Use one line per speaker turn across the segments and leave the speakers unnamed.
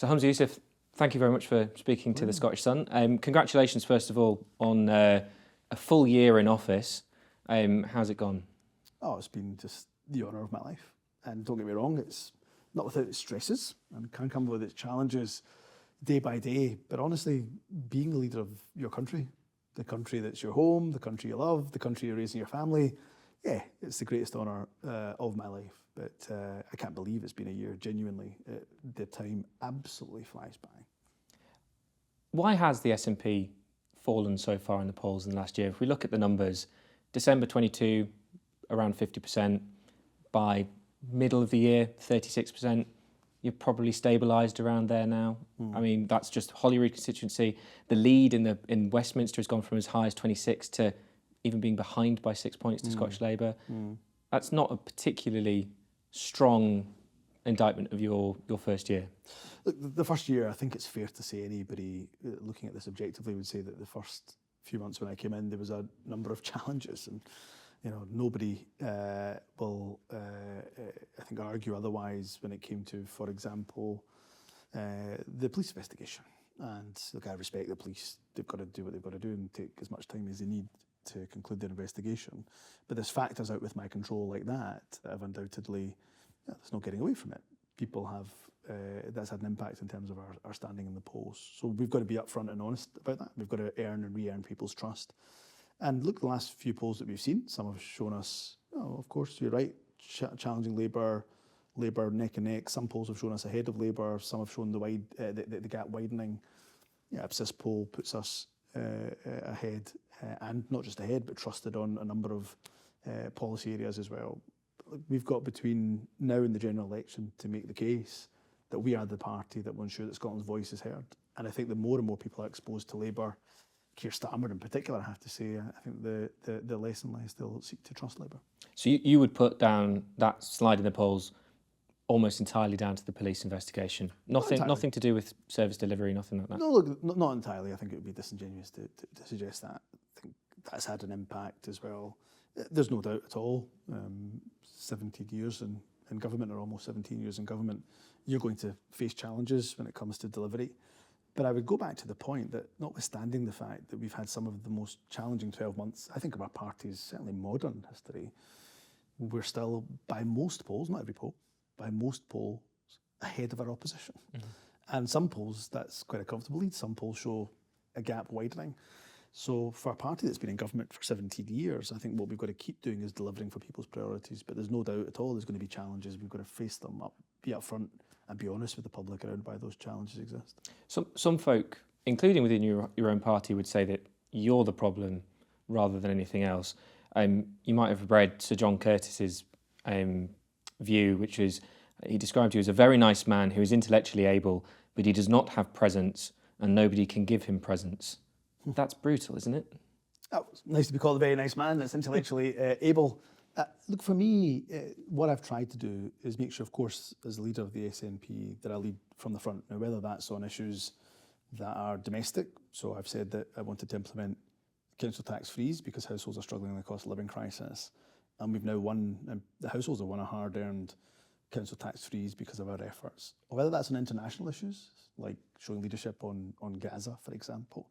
So Humza Yousaf, thank you very much for speaking to the Scottish Sun. Congratulations, first of all, on a full year in office. How's it gone?
Oh, it's been just the honour of my life. And don't get me wrong, it's not without its stresses and can come with its challenges day by day. But honestly, being the leader of your country, the country that's your home, the country you love, the country you're raising your family, yeah, it's the greatest honour of my life. But I can't believe it's been a year, genuinely. The time absolutely flies by.
Why has the SNP fallen so far in the polls in the last year? If we look at the numbers, December 22, around 50%. By middle of the year, 36%. You're probably stabilised around there now. I mean, that's just Holyrood constituency. The lead in Westminster has gone from as high as 26 to even being behind by 6 points to Scottish Labour. That's not a particularly strong indictment of your first year.
Look, the first year, I think it's fair to say anybody looking at this objectively would say that the first few months when I came in, there was a number of challenges, and you know, nobody will, I think, argue otherwise when it came to, for example, the police investigation. And look, I respect the police. They've got to do what they've got to do and take as much time as they need to conclude their investigation. But there's factors out with my control like that have undoubtedly, there's no getting away from it. People have, that's had an impact in terms of our standing in the polls. So we've got to be upfront and honest about that. We've got to earn and re-earn people's trust. And look, the last few polls that we've seen, some have shown us, oh, of course, you're right, challenging Labour neck and neck. Some polls have shown us ahead of Labour. Some have shown the gap widening. Yeah, Ipsos poll puts us ahead, and not just ahead, but trusted on a number of policy areas as well. We've got between now and the general election to make the case that we are the party that will ensure that Scotland's voice is heard. And I think the more and more people are exposed to Labour, Keir Starmer in particular, I have to say, I think the less and less they'll seek to trust Labour.
So you would put down that slide in the polls almost entirely down to the police investigation? Nothing to do with service delivery, nothing like that?
No, look, not entirely. I think it would be disingenuous to suggest that. I think that's had an impact as well. There's no doubt at all. 17 years in government, or almost 17 years in government, you're going to face challenges when it comes to delivery. But I would go back to the point that, notwithstanding the fact that we've had some of the most challenging 12 months, I think, of our party's certainly modern history, we're still, by most polls, not every poll, by most polls, ahead of our opposition. And some polls, that's quite a comfortable lead. Some polls show a gap widening. So for a party that's been in government for 17 years, I think what we've got to keep doing is delivering for people's priorities. But there's no doubt at all there's going to be challenges. We've got to face them up, be upfront, and be honest with the public around why those challenges exist.
Some folk, including within your own party, would say that you're the problem rather than anything else. You might have read Sir John Curtis's view, which is, he described you as a very nice man who is intellectually able, but he does not have presence and nobody can give him presence. That's brutal, isn't it?
Oh, it's nice to be called a very nice man that's intellectually able. Look, for me, what I've tried to do is make sure, of course, as the leader of the SNP, that I lead from the front. Now, whether that's on issues that are domestic, so I've said that I wanted to implement council tax freeze because households are struggling in the cost of living crisis, and we've now won, and the households have won a hard-earned council tax freeze because of our efforts. Or whether that's on international issues, like showing leadership on Gaza, for example.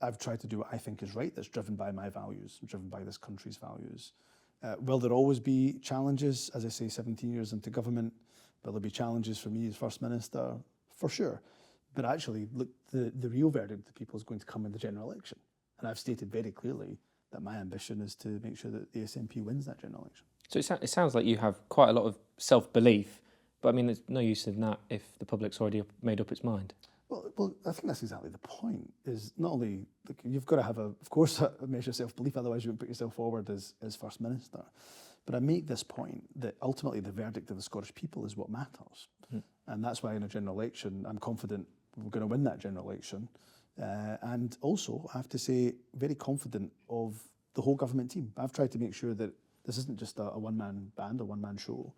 I've tried to do what I think is right, that's driven by my values, driven by this country's values. Will there always be challenges? As I say, 17 years into government, will there be challenges for me as First Minister? For sure. But actually, look, the real verdict of people is going to come in the general election. And I've stated very clearly that my ambition is to make sure that the SNP wins that general election.
So it sounds like you have quite a lot of self-belief, but I mean, there's no use in that if the public's already made up its mind.
Well, I think that's exactly the point, is not only, look, you've got to have, of course, a measure of self-belief, otherwise you wouldn't put yourself forward as First Minister. But I make this point that ultimately the verdict of the Scottish people is what matters. And that's why in a general election, I'm confident we're going to win that general election. And also, I have to say, very confident of the whole government team. I've tried to make sure that this isn't just a one-man band, a one-man show.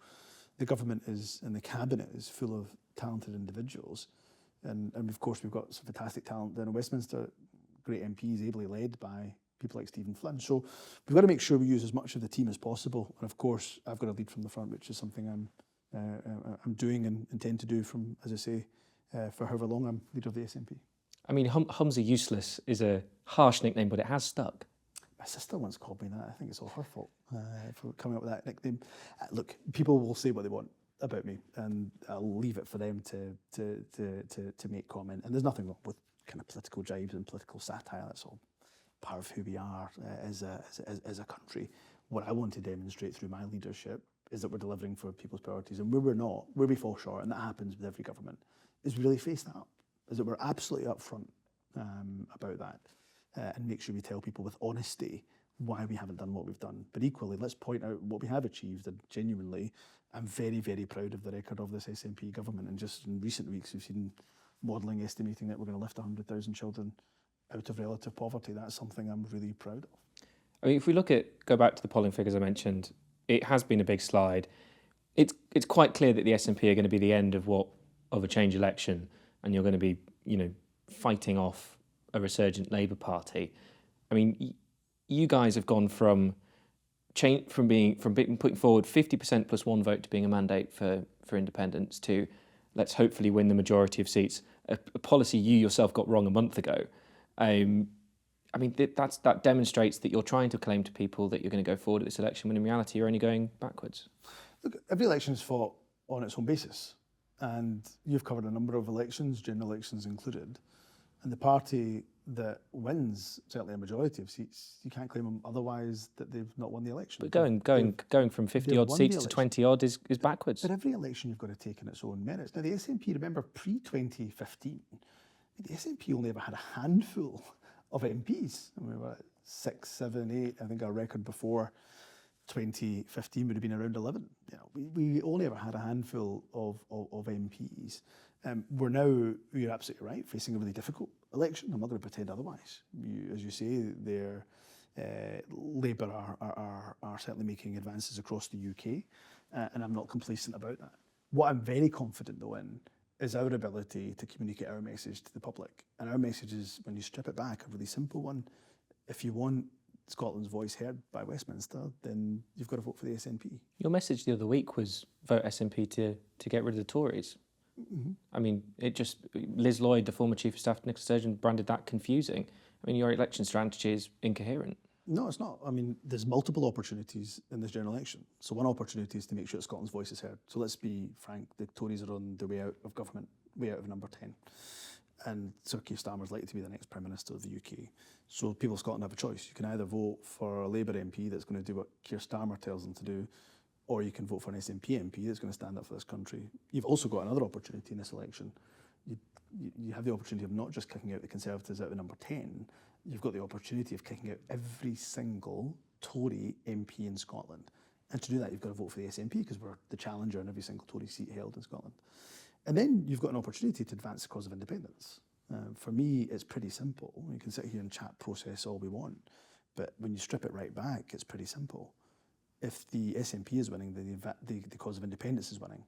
The government is, and the cabinet is full of talented individuals. And of course, we've got some fantastic talent down in Westminster, great MPs, ably led by people like Stephen Flynn. So we've got to make sure we use as much of the team as possible. And of course, I've got to lead from the front, which is something I'm doing and intend to do from, as I say, for however long I'm leader of the SNP.
I mean, Humza Youseless is a harsh nickname, but it has stuck.
My sister once called me that. I think it's all her fault for coming up with that nickname. Look, people will say what they want about me, and I'll leave it for them to make comment. And there's nothing wrong with kind of political jibes and political satire. That's all part of who we are as a country. What I want to demonstrate through my leadership is that we're delivering for people's priorities, and where we're not, where we fall short, and that happens with every government, is really face that up. Is that we're absolutely upfront about that, and make sure we tell people with honesty why we haven't done what we've done. But equally, let's point out what we have achieved, and genuinely, I'm very, very proud of the record of this SNP government. And just in recent weeks, we've seen modelling estimating that we're going to lift 100,000 children out of relative poverty. That's something I'm really proud of.
I mean, if we go back to the polling figures I mentioned, it has been a big slide. It's quite clear that the SNP are going to be the end of a change election, and you're going to be, fighting off a resurgent Labour Party. I mean, you guys have gone from putting forward 50% plus one vote to being a mandate for independence to let's hopefully win the majority of seats, a policy you yourself got wrong a month ago. I mean, that demonstrates that you're trying to claim to people that you're going to go forward at this election, when in reality you're only going backwards.
Look, every election is fought on its own basis, and you've covered a number of elections, general elections included, and the party that wins certainly a majority of seats, you can't claim them otherwise that they've not won the election.
But going from 50 odd seats to 20 odd is backwards.
But every election you've got to take in its own merits. Now the SNP, remember pre-2015, the SNP only ever had a handful of MPs. I mean, we were at 6, 7, 8. I think our record before 2015 would have been around 11. We only ever had a handful of MPs. We're now, you're absolutely right, facing a really difficult election. I'm not going to pretend otherwise. As you say, Labour are certainly making advances across the UK, and I'm not complacent about that. What I'm very confident though in is our ability to communicate our message to the public. And our message is, when you strip it back, a really simple one. If you want Scotland's voice heard by Westminster, then you've got to vote for the SNP.
Your message the other week was vote SNP to get rid of the Tories. Mm-hmm. I mean, Liz Lloyd, the former Chief of Staff to Nicola Sturgeon, branded that confusing. I mean, your election strategy is incoherent.
No, it's not. I mean, there's multiple opportunities in this general election. So one opportunity is to make sure Scotland's voice is heard. So let's be frank, the Tories are on their way out of government, way out of number 10. And Sir Keir Starmer's likely to be the next Prime Minister of the UK. So people of Scotland have a choice. You can either vote for a Labour MP that's going to do what Keir Starmer tells them to do, or you can vote for an SNP MP that's going to stand up for this country. You've also got another opportunity in this election. You have the opportunity of not just kicking out the Conservatives out of number 10, you've got the opportunity of kicking out every single Tory MP in Scotland. And to do that, you've got to vote for the SNP because we're the challenger in every single Tory seat held in Scotland. And then you've got an opportunity to advance the cause of independence. For me, it's pretty simple. We can sit here and chat process all we want, but when you strip it right back, it's pretty simple. If the SNP is winning, the cause of independence is winning.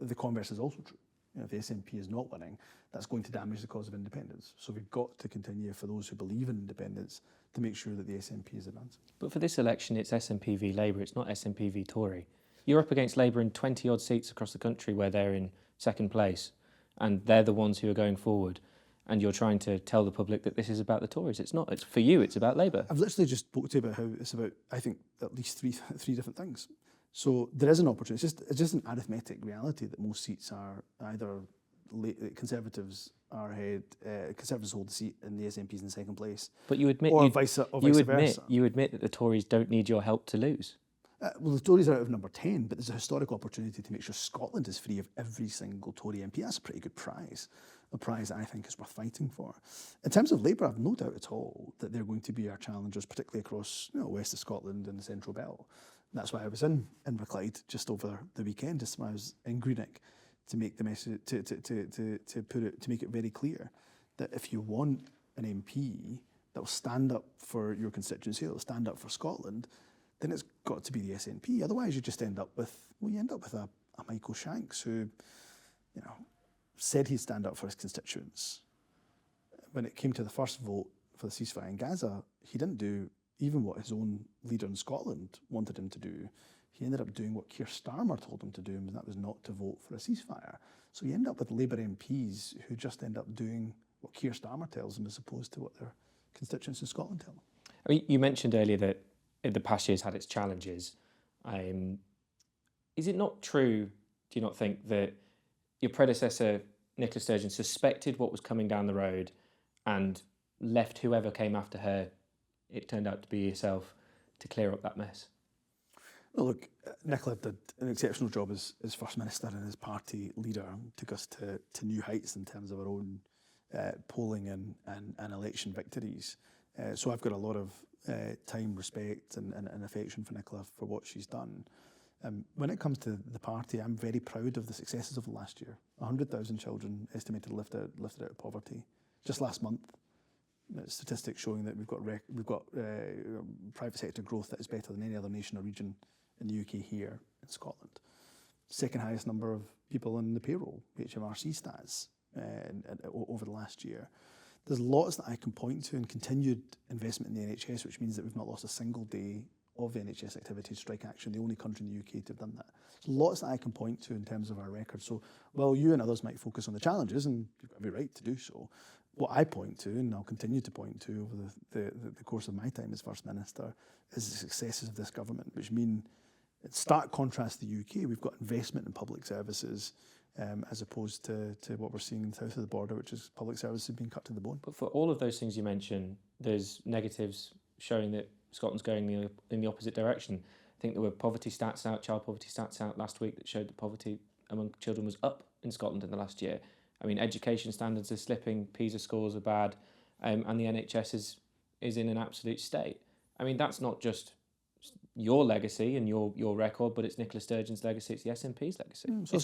The converse is also true. If the SNP is not winning, that's going to damage the cause of independence. So we've got to continue, for those who believe in independence, to make sure that the SNP is advancing.
But for this election, it's SNP v Labour, it's not SNP v Tory. You're up against Labour in 20 odd seats across the country where they're in second place, and they're the ones who are going forward. And you're trying to tell the public that this is about the Tories. It's not. It's for you. It's about Labour.
I've literally just spoke to you about how it's about, I think, at least three different things. So there is an opportunity. It's just an arithmetic reality that most seats are either Conservatives are ahead, Conservatives hold the seat and the SNP's in second place.
But you admit,
vice versa.
You admit that the Tories don't need your help to lose.
Well, the Tories are out of number 10, but there's a historic opportunity to make sure Scotland is free of every single Tory MP. That's a pretty good prize, a prize that I think is worth fighting for. In terms of Labour, I've no doubt at all that they're going to be our challengers, particularly across west of Scotland and the Central Belt. That's why I was in Inverclyde just over the weekend, just when I was in Greenock, to make the message to make it very clear that if you want an MP that will stand up for your constituency, that will stand up for Scotland, then it's got to be the SNP. Otherwise, you just end up with a Michael Shanks who, said he'd stand up for his constituents. When it came to the first vote for the ceasefire in Gaza, he didn't do even what his own leader in Scotland wanted him to do. He ended up doing what Keir Starmer told him to do, and that was not to vote for a ceasefire. So you end up with Labour MPs who just end up doing what Keir Starmer tells them as opposed to what their constituents in Scotland tell them.
I mean, you mentioned earlier that in the past year's had its challenges. Is it not true, do you not think, that your predecessor, Nicola Sturgeon, suspected what was coming down the road and left whoever came after her, it turned out to be yourself, to clear up that mess?
Well, look, Nicola did an exceptional job as First Minister and as party leader, took us to new heights in terms of our own polling and election victories. So I've got a lot of time, respect and affection for Nicola for what she's done. When it comes to the party, I'm very proud of the successes of the last year. 100,000 children estimated lifted out of poverty. Just last month, statistics showing that we've got private sector growth that is better than any other nation or region in the UK here in Scotland. Second highest number of people in the payroll, HMRC stats, over the last year. There's lots that I can point to, and continued investment in the NHS, which means that we've not lost a single day of NHS activity, strike action, the only country in the UK to have done that. There's lots that I can point to in terms of our record. So while you and others might focus on the challenges, and you've got every right to do so, what I point to, and I'll continue to point to over the course of my time as First Minister, is the successes of this government, which mean, in stark contrast to the UK, we've got investment in public services, as opposed to what we're seeing south of the border, which is public services being cut to the bone.
But for all of those things you mentioned, there's negatives showing that Scotland's going in the opposite direction. I think there were poverty stats out, child poverty stats out last week that showed that poverty among children was up in Scotland in the last year. I mean, education standards are slipping, PISA scores are bad, and the NHS is in an absolute state. I mean, that's not just your legacy and your record, but it's Nicola Sturgeon's legacy, it's the SNP's legacy.
So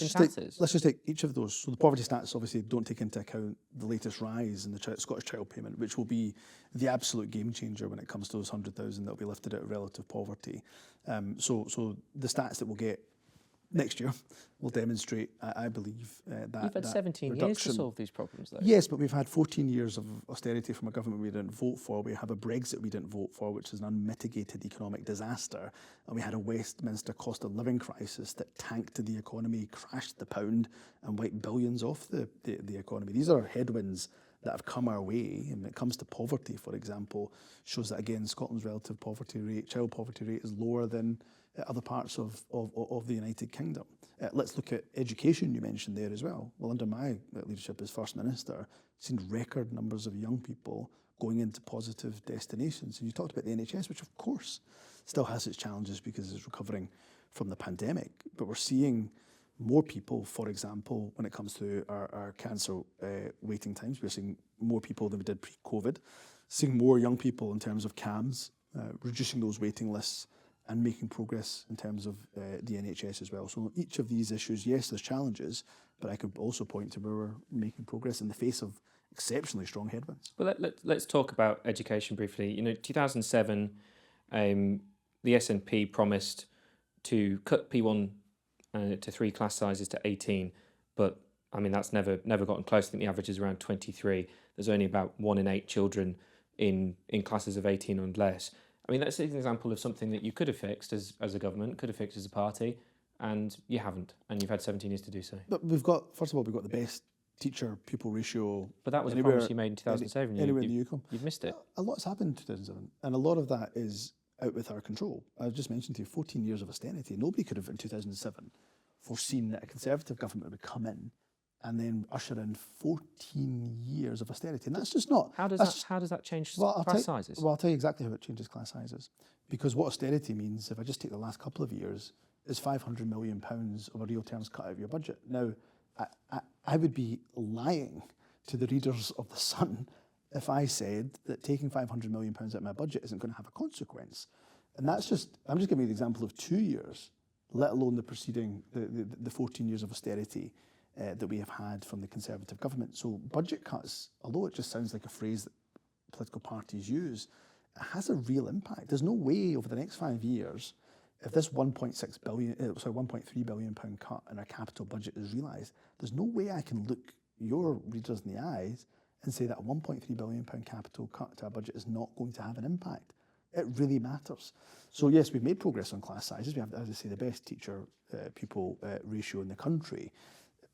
let's just take each of those. So the poverty stats obviously don't take into account the latest rise in the Scottish Child Payment, which will be the absolute game changer when it comes to those 100,000 that will be lifted out of relative poverty. So the stats that we'll get next year will demonstrate, I believe, that
You've had 17 years to solve these problems, though.
Yes, but we've had 14 years of austerity from a government we didn't vote for. We have a Brexit we didn't vote for, which is an unmitigated economic disaster. And we had a Westminster cost of living crisis that tanked the economy, crashed the pound, and wiped billions off the economy. These are headwinds that have come our way. And when it comes to poverty, for example, shows that, again, Scotland's relative poverty rate, child poverty rate, is lower than other parts of the United Kingdom. Let's look at education, you mentioned there as well. Well, under my leadership as First Minister, I've seen record numbers of young people going into positive destinations. And you talked about the NHS, which of course still has its challenges because it's recovering from the pandemic. But we're seeing more people, for example, when it comes to our cancer waiting times, we're seeing more people than we did pre-COVID, seeing more young people in terms of CAMS, reducing those waiting lists, and making progress in terms of the NHS as well. So each of these issues, yes, there's challenges, but I could also point to where we're making progress in the face of exceptionally strong headwinds.
Well, let's talk about education briefly. You know, 2007, the SNP promised to cut P1 to 3 class sizes to 18, but I mean, that's never gotten close. I think the average is around 23. There's only about 1 in 8 children in classes of 18 and less. I mean, that's an example of something that you could have fixed as a government, could have fixed as a party, and you haven't, and you've had 17 years to do so.
But first of all, we've got the best teacher-pupil ratio.
But that was a promise you made in 2007.
Anywhere in the UK.
You've missed it.
A lot's happened in 2007, and a lot of that is out with our control. I've just mentioned to you 14 years of austerity. Nobody could have, in 2007, foreseen that a Conservative government would come in and then usher in 14 years of austerity. And that's just not...
How does that change class sizes?
Well, I'll tell you exactly how it changes class sizes. Because what austerity means, if I just take the last couple of years, is £500 million of a real terms cut out of your budget. Now, I would be lying to the readers of The Sun if I said that taking £500 million out of my budget isn't going to have a consequence. And that's just... I'm just giving you the example of 2 years, let alone the preceding, the 14 years of austerity that we have had from the Conservative government. So budget cuts, although it just sounds like a phrase that political parties use, it has a real impact. There's no way over the next 5 years, if this 1.3 billion pound cut in our capital budget is realised, there's no way I can look your readers in the eyes and say that a 1.3 billion pound capital cut to our budget is not going to have an impact. It really matters. So yes, we've made progress on class sizes. We have, as I say, the best teacher-pupil ratio in the country.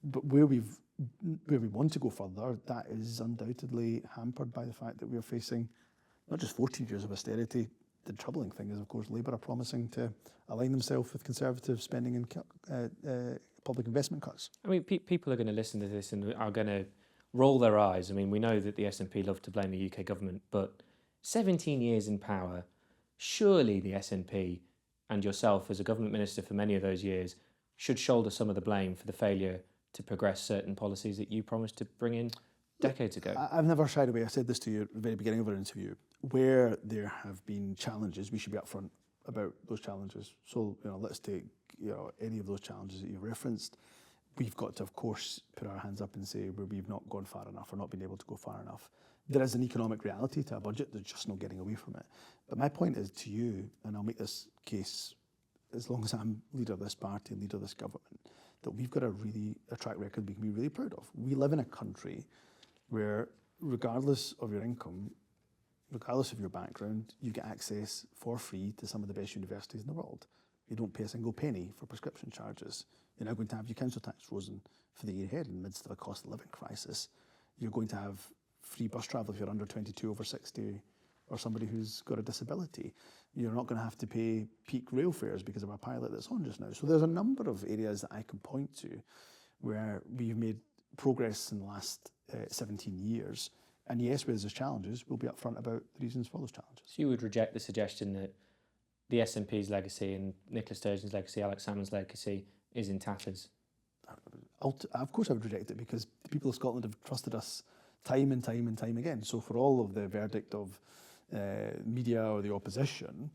but where we want to go further, that is undoubtedly hampered by the fact that we're facing not just 14 years of austerity. The troubling thing is, of course, Labour are promising to align themselves with Conservative spending and public investment cuts.
I mean, people are going to listen to this and are going to roll their eyes. I mean, we know that the SNP love to blame the UK government, but 17 years in power, surely the SNP and yourself as a government minister for many of those years should shoulder some of the blame for the failure to progress certain policies that you promised to bring in decades ago.
I've never shied away. I said this to you at the very beginning of our interview. Where there have been challenges, we should be upfront about those challenges. So, let's take any of those challenges that you've referenced. We've got to, of course, put our hands up and say where we've not gone far enough or not been able to go far enough. There is an economic reality to a budget. There's just no getting away from it. But my point is to you, and I'll make this case as long as I'm leader of this party and leader of this government, that we've got a track record we can be really proud of. We live in a country where, regardless of your income, regardless of your background, you get access for free to some of the best universities in the world. You don't pay a single penny for prescription charges. You're now going to have your council tax frozen for the year ahead in the midst of a cost of living crisis. You're going to have free bus travel if you're under 22, over 60, or somebody who's got a disability. You're not going to have to pay peak rail fares because of a pilot that's on just now. So there's a number of areas that I can point to where we've made progress in the last 17 years. And yes, where there's challenges, we'll be upfront about the reasons for those challenges.
So you would reject the suggestion that the SNP's legacy and Nicola Sturgeon's legacy, Alex Salmond's legacy, is in tatters?
Of course I would reject it, because the people of Scotland have trusted us time and time and time again. So for all of the verdict of media or the opposition,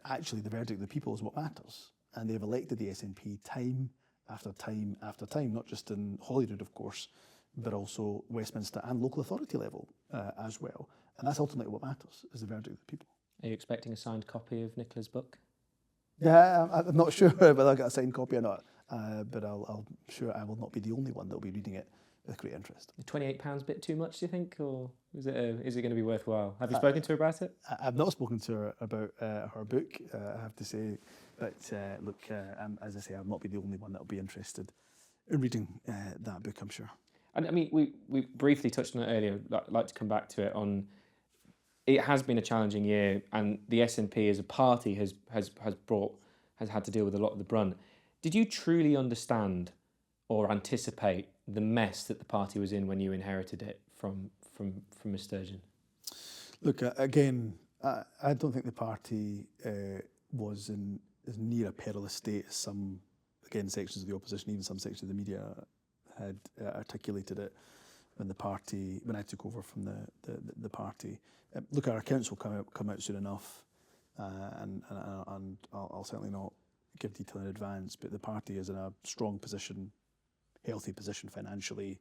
actually the verdict of the people is what matters. And they've elected the SNP time after time after time, not just in Holyrood, of course, but also Westminster and local authority level as well. And that's ultimately what matters, is the verdict of the people.
Are you expecting a signed copy of Nicola's book?
Yeah, I'm not sure whether I'll get a signed copy or not, but I'm sure I will not be the only one that will be reading it with great interest.
The £28 a bit too much, do you think, or is it going to be worthwhile? Have you spoken to her about it?
I've not spoken to her about her book, I have to say, but look, as I say, I'll not be the only one that will be interested in reading that book, I'm sure.
And I mean, we briefly touched on it earlier. I'd like to come back to it. It has been a challenging year, and the SNP as a party has had to deal with a lot of the brunt. Did you truly understand or anticipate the mess that the party was in when you inherited it from Ms Sturgeon?
Look, again, I don't think the party was in as near a perilous state as some, again, sections of the opposition, even some sections of the media had articulated it when I took over from the party. Look, our accounts will come out soon enough, and I'll certainly not give detail in advance, but the party is in a strong position, healthy position financially.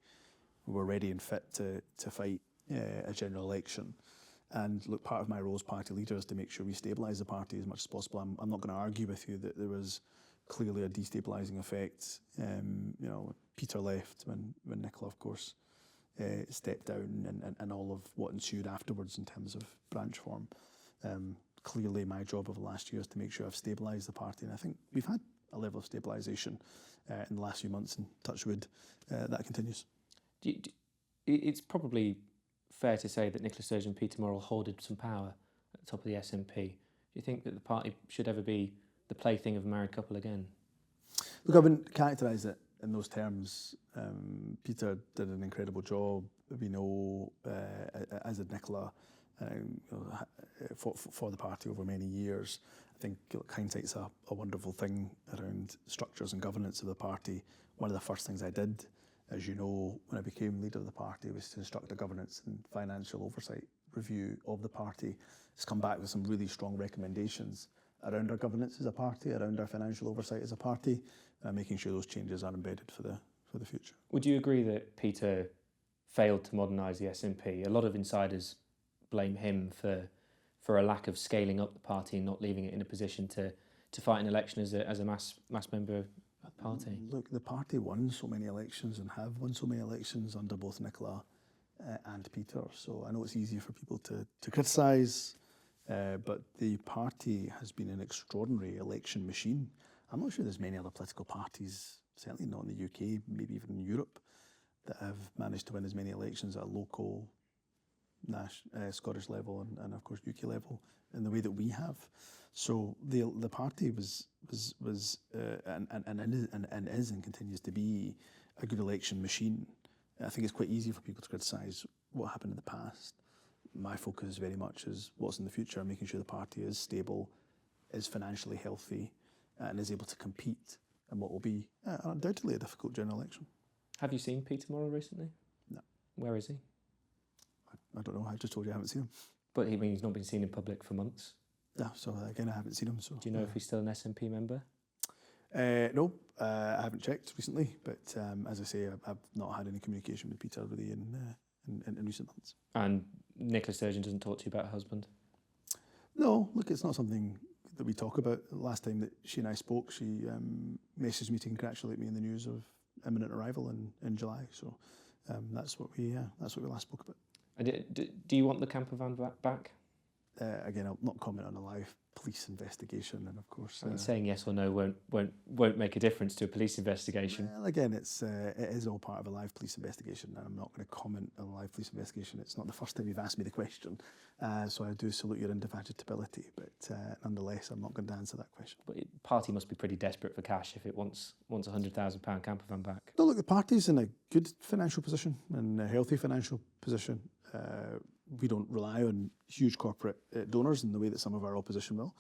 We're ready and fit to fight a general election. And look, part of my role as party leader is to make sure we stabilise the party as much as possible. I'm not going to argue with you that there was clearly a destabilising effect. Peter left when Nicola, of course, stepped down, and all of what ensued afterwards in terms of branch form. Clearly my job over the last year is to make sure I've stabilised the party, and I think we've had a level of stabilisation in the last few months, and touch wood, that continues.
It's probably fair to say that Nicola Sturgeon and Peter Murrell hoarded some power at the top of the SNP. Do you think that the party should ever be the plaything of a married couple again?
Look, I wouldn't characterise it in those terms. Peter did an incredible job. We know, as did Nicola, for the party over many years. I think hindsight's a wonderful thing around structures and governance of the party. One of the first things I did, as you know, when I became leader of the party, was to instruct a governance and financial oversight review of the party. It's come back with some really strong recommendations around our governance as a party, around our financial oversight as a party, making sure those changes are embedded for the future.
Would you agree that Peter failed to modernise the SNP? A lot of insiders blame him for a lack of scaling up the party and not leaving it in a position to fight an election as a mass member of the party.
Look, the party won so many elections and have won so many elections under both Nicola and Peter. So I know it's easy for people to criticise, but the party has been an extraordinary election machine. I'm not sure there's many other political parties certainly not in the UK, maybe even in Europe, that have managed to win as many elections at a local, Scottish level and of course UK level in the way that we have. So the party was and is and continues to be a good election machine. I think it's quite easy for people to criticise what happened in the past. My focus very much is what's in the future, making sure the party is stable, is financially healthy, and is able to compete in what will be undoubtedly a difficult general election.
Have you seen Peter Murrell recently?
No.
Where is he?
I don't know. I just told you I haven't seen him.
But he's not been seen in public for months.
Yeah, so again, I haven't seen him. So
do you know if he's still an SNP member?
No, I haven't checked recently. But as I say, I've not had any communication with Peter really in recent months.
And Nicola Sturgeon doesn't talk to you about her husband?
No, look, it's not something that we talk about. The last time that she and I spoke, she messaged me to congratulate me in the news of imminent arrival in July. So that's what we last spoke about.
And do you want the campervan back?
Again, I'll not comment on a live police investigation, and of course,
saying yes or no won't make a difference to a police investigation.
Well, again, it is all part of a live police investigation, and I'm not going to comment on a live police investigation. It's not the first time you've asked me the question, so I do salute your indefatigability, but nonetheless, I'm not going to answer that question.
But the party must be pretty desperate for cash if it wants £100,000 campervan back.
No, look, the party's in a good financial position and a healthy financial position. We don't rely on huge corporate donors in the way that some of our opposition will,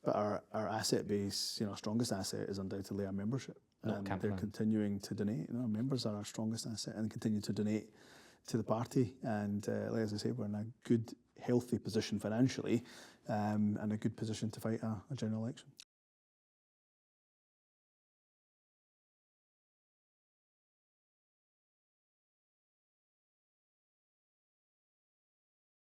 but our asset base, our strongest asset is undoubtedly our membership. They're continuing to donate. Our members are our strongest asset and continue to donate to the party. And as I say, we're in a good, healthy position financially and a good position to fight a general election.